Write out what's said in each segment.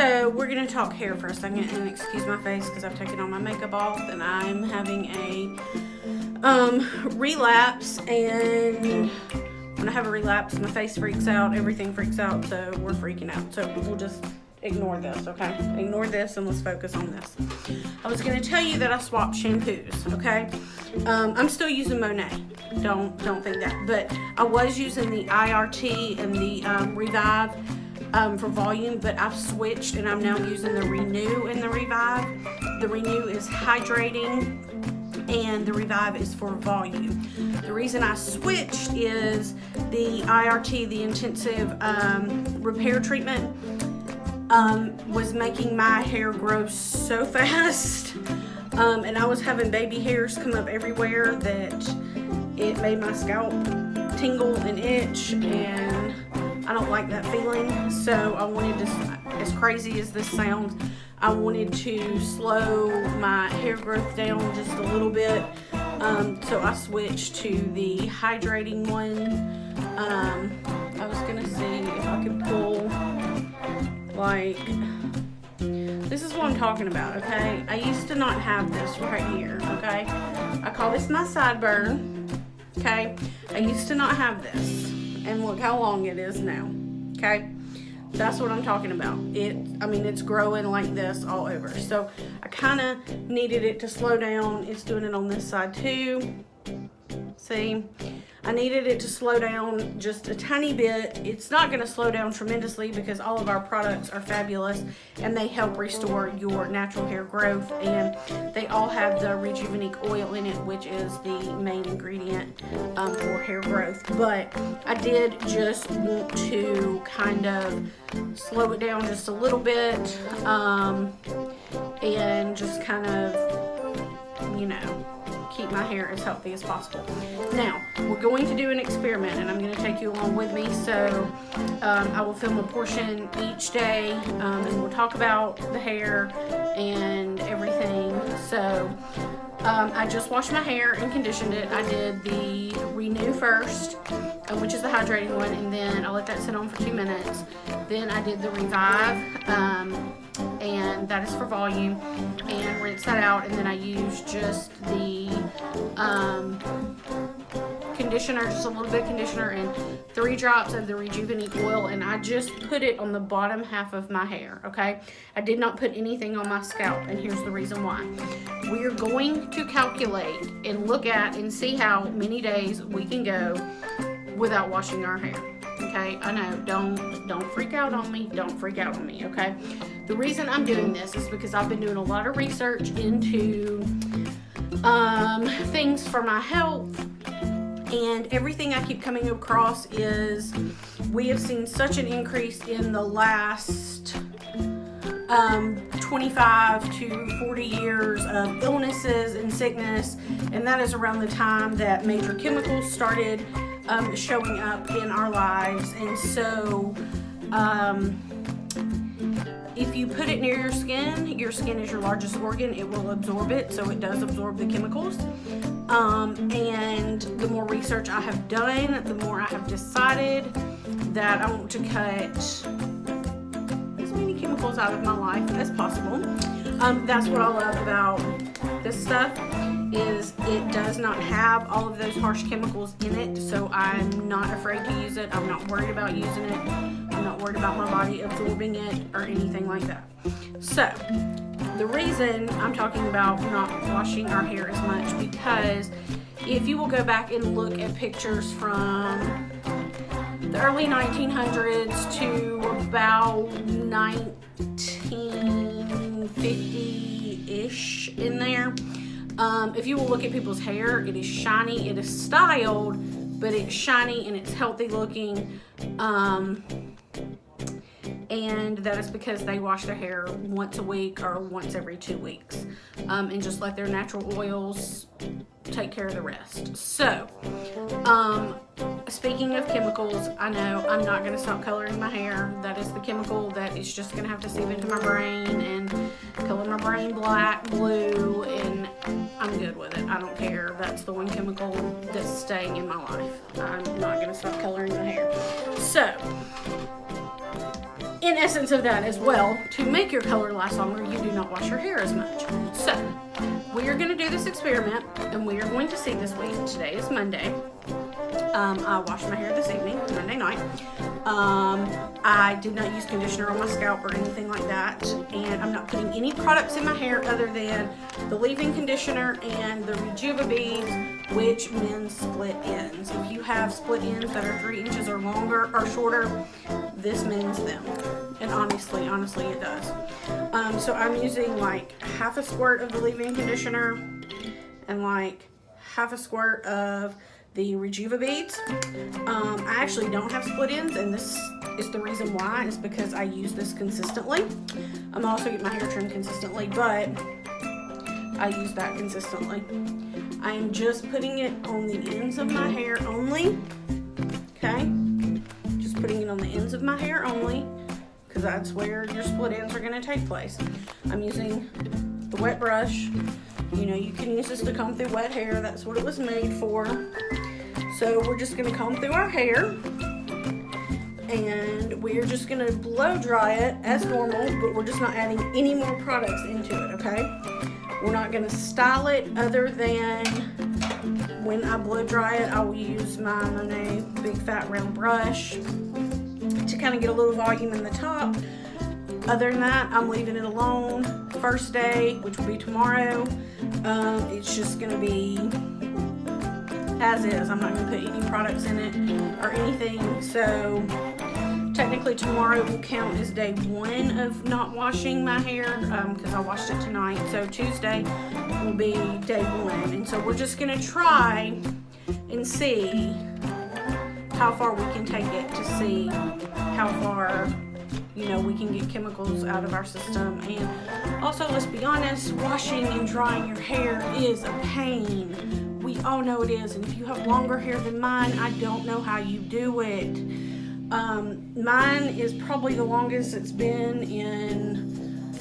So we're gonna talk hair for a second, and excuse my face because I've taken all my makeup off and I'm having a relapse, and when I have a relapse my face freaks out, everything freaks out, so we're freaking out. So we'll just ignore this, okay? Ignore this and let's focus on this. I was gonna tell you that I swapped shampoos, okay? I'm still using Monet. Don't think that, but I was using the IRT and the Revive for volume, but I've switched and I'm now using the Renew and the Revive. The Renew is hydrating and the Revive is for volume. The reason I switched is the IRT, the intensive repair treatment, was making my hair grow so fast, and I was having baby hairs come up everywhere that it made my scalp tingle and itch, and I don't like that feeling. So I wanted to, as crazy as this sounds, I wanted to slow my hair growth down just a little bit. So I switched to the hydrating one. I was gonna see if I could pull, like, this is what I'm talking about, okay? I used to not have this right here, okay? I call this my sideburn, okay? I used to not have this, and look how long it is now, okay? That's what I'm talking about. It's growing like this all over. So I kind of needed it to slow down. It's doing it on this side too. See? I needed it to slow down just a tiny bit. It's not going to slow down tremendously because all of our products are fabulous and they help restore your natural hair growth, and they all have the Rejuvenique oil in it, which is the main ingredient for hair growth. But I did just want to kind of slow it down just a little bit, and just kind of, you know, keep my hair as healthy as possible. Now, we're going to do an experiment, and I'm going to take you along with me. So I will film a portion each day, and we'll talk about the hair and everything. So I just washed my hair and conditioned it. I did the Renew first, which is the hydrating one, and then I let that sit on for 2 minutes. Then I did the Revive, and that is for volume, and rinse that out, and then I used just the conditioner, just a little bit of conditioner and 3 drops of the Rejuvenique oil, and I just put it on the bottom half of my hair, okay? I did not put anything on my scalp, and here's the reason why. We're going to calculate and look at and see how many days we can go without washing our hair. Okay, I know, don't freak out on me. Don't freak out on me, okay? The reason I'm doing this is because I've been doing a lot of research into things for my health, and everything I keep coming across is we have seen such an increase in the last 25 to 40 years of illnesses and sickness, and that is around the time that major chemicals started showing up in our lives. And so if you put it near your skin is your largest organ, it will absorb it, so it does absorb the chemicals. And the more research I have done, the more I have decided that I want to cut as many chemicals out of my life as possible. That's what I love about this stuff, is it does not have all of those harsh chemicals in it, so I'm not afraid to use it. I'm not worried about using it. I'm not worried about my body absorbing it or anything like that. So the reason I'm talking about not washing our hair as much, because if you will go back and look at pictures from the early 1900s to about 1950-ish in there, if you will look at people's hair, it is shiny, it is styled, but it's shiny and it's healthy looking, and that is because they wash their hair once a week or once every 2 weeks, and just let their natural oils take care of the rest. So speaking of chemicals, I know I'm not going to stop coloring my hair. That is the chemical that is just going to have to seep into my brain and color my brain black, blue, and I'm good with it. I don't care. That's the one chemical that's staying in my life. I'm not going to stop coloring my hair. So in essence of that as well, to make your color last longer, you do not wash your hair as much. So we are going to do this experiment, and we are going to see this week. Today is Monday. I washed my hair this evening, Monday night. I did not use conditioner on my scalp or anything like that, and I'm not putting any products in my hair other than the leave-in conditioner and the Rejuva beads, which mends split ends. If you have split ends that are 3 inches or longer or shorter, this mends them, and honestly it does. So I'm using like half a squirt of the leave-in conditioner and like half a squirt of the Rejuva beads. I actually don't have split ends, and this is the reason why, is because I use this consistently. I'm also getting my hair trimmed consistently, but I use that consistently. I am just putting it on the ends of my hair only, okay? Just putting it on the ends of my hair only, because that's where your split ends are gonna take place. I'm using the wet brush. You know, you can use this to comb through wet hair. That's what it was made for. So we're just gonna comb through our hair, and we're just gonna blow dry it as normal, but we're just not adding any more products into it, okay? We're not gonna style it other than when I blow dry it, I will use my Monet Big Fat Round Brush to kind of get a little volume in the top. Other than that, I'm leaving it alone. First day, which will be tomorrow, it's just gonna be as is. I'm not gonna put any products in it or anything. So technically tomorrow will count as day 1 of not washing my hair, because I washed it tonight. So Tuesday will be day 1. And so we're just gonna try and see how far we can take it, to see how far, you know, we can get chemicals out of our system. And also, let's be honest, washing and drying your hair is a pain. We all know it is. And if you have longer hair than mine, I don't know how you do it. Mine is probably the longest it's been in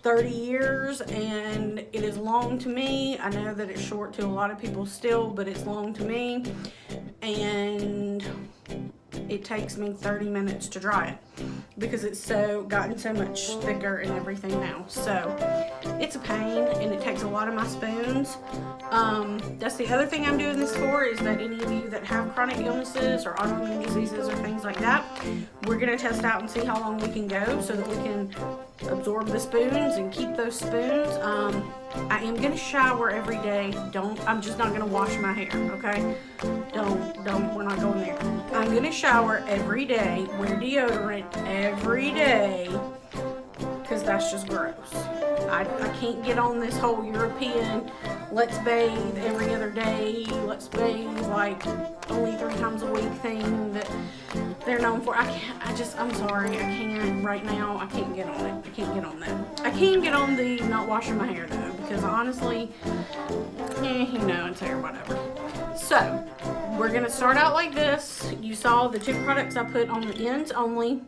30 years, and it is long to me. I know that it's short to a lot of people still, but it's long to me. And it takes me 30 minutes to dry it because it's gotten so much thicker and everything now. So it's a pain, and it takes a lot of my spoons. That's the other thing I'm doing this for, is that any of you that have chronic illnesses or autoimmune diseases or things like that, we're gonna test out and see how long we can go so that we can absorb the spoons and keep those spoons. I am gonna shower every day. I'm just not gonna wash my hair, okay? We're not going there. I'm gonna shower every day, wear deodorant every day, because that's just gross. I can't get on this whole European, let's bathe every other day, let's bathe like only 3 times a week thing that they're known for. I'm sorry, I can't right now. I can't get on it. I can't get on that. I can get on the not washing my hair though, because honestly, you know, it's hair, whatever. So we're gonna start out like this. You saw the 2 products I put on the ends only.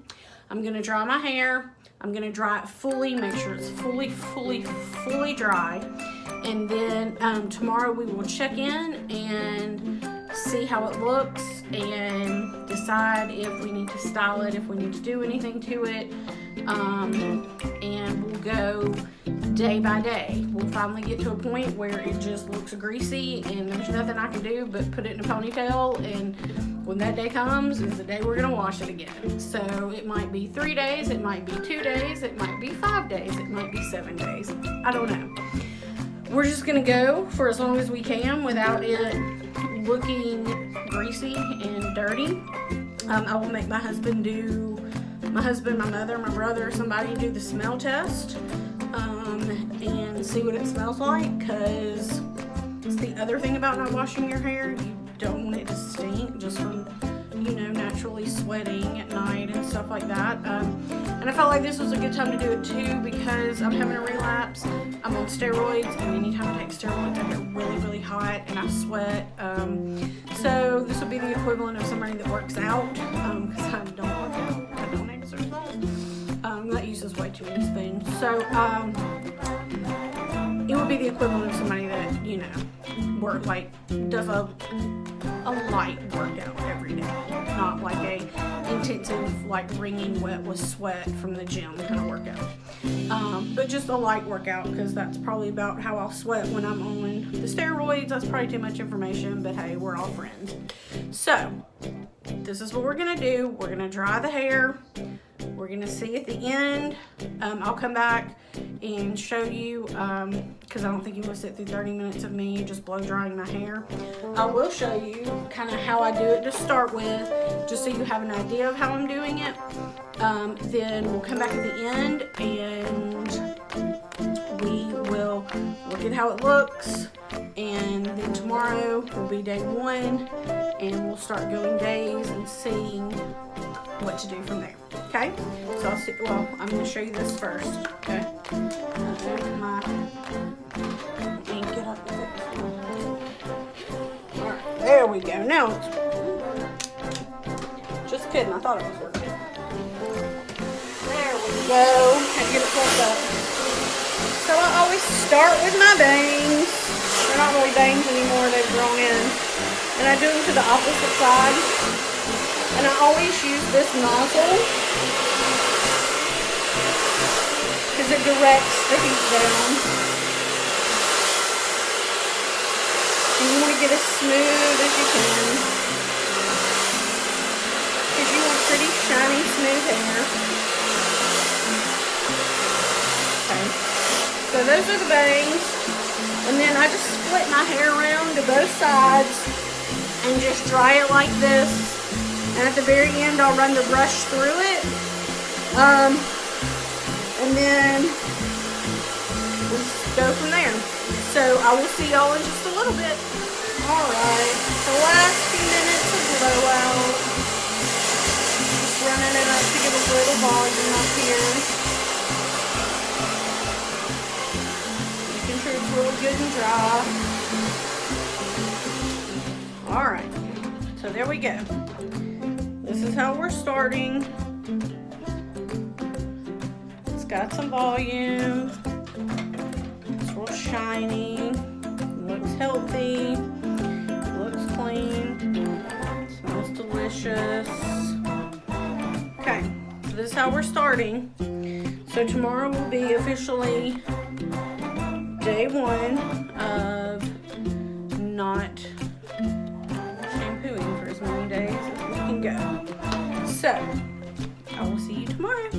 I'm gonna dry my hair. I'm gonna dry it fully, make sure it's fully dry. And then tomorrow we will check in and see how it looks and decide if we need to style it, if we need to do anything to it. And we'll go day by day. We'll finally get to a point where it just looks greasy and there's nothing I can do but put it in a ponytail, and when that day comes is the day we're gonna wash it again. So it might be 3 days, it might be 2 days, it might be 5 days, it might be 7 days. I don't know. We're just gonna go for as long as we can without it looking greasy and dirty. I will make my husband, my mother, my brother, somebody do the smell test and see what it smells like, because it's the other thing about not washing your hair. You don't want it to stink just from, you know, naturally sweating at night and stuff like that. And I felt like this was a good time to do it too, because I'm having a relapse. I'm on steroids, and anytime I take steroids, I get really hot and I sweat. So this would be the equivalent of somebody that works out, because I don't work out, I don't exercise. That uses way too many spoons. So it would be the equivalent of somebody that, you know, does a light workout every day, not like a intensive, like wringing wet with sweat from the gym kind of workout. But just a light workout, because that's probably about how I'll sweat when I'm on the steroids. That's probably too much information, but hey, we're all friends. So this is what we're gonna do. We're gonna dry the hair. We're gonna see at the end. I'll come back and show you, because I don't think you want to sit through 30 minutes of me just blow drying my hair. I will show you kind of how I do it to start with, just so you have an idea of how I'm doing it. Then we'll come back at the end and we will look at how it looks. And then tomorrow will be day 1, and we'll start going days and seeing what to do from there. Okay, so I'll see. Well, I'm going to show you this first. Okay, my ink it up with it. All right, there we go. Now it's just kidding. I thought it was working. There we go. Had to get it plugged up. So I always start with my bangs. They're not really bangs anymore. They've grown in, and I do them to the opposite side. And I always use this nozzle because it directs the heat down. And you want to get as smooth as you can, because you want pretty shiny, smooth hair. Okay, so those are the bangs. And then I just split my hair around to both sides and just dry it like this. And at the very end, I'll run the brush through it. And then we'll go from there. So I will see y'all in just a little bit. Alright, the last few minutes of blowout. Just running it up to get a little volume up here. Making sure it's really good and dry. Alright, so there we go. This is how we're starting. It's got some volume. It's real shiny. Looks healthy. Looks clean. Smells delicious. Okay, so this is how we're starting. So tomorrow will be officially day 1 of not shampooing for as many days as we can go. So, I will see you tomorrow.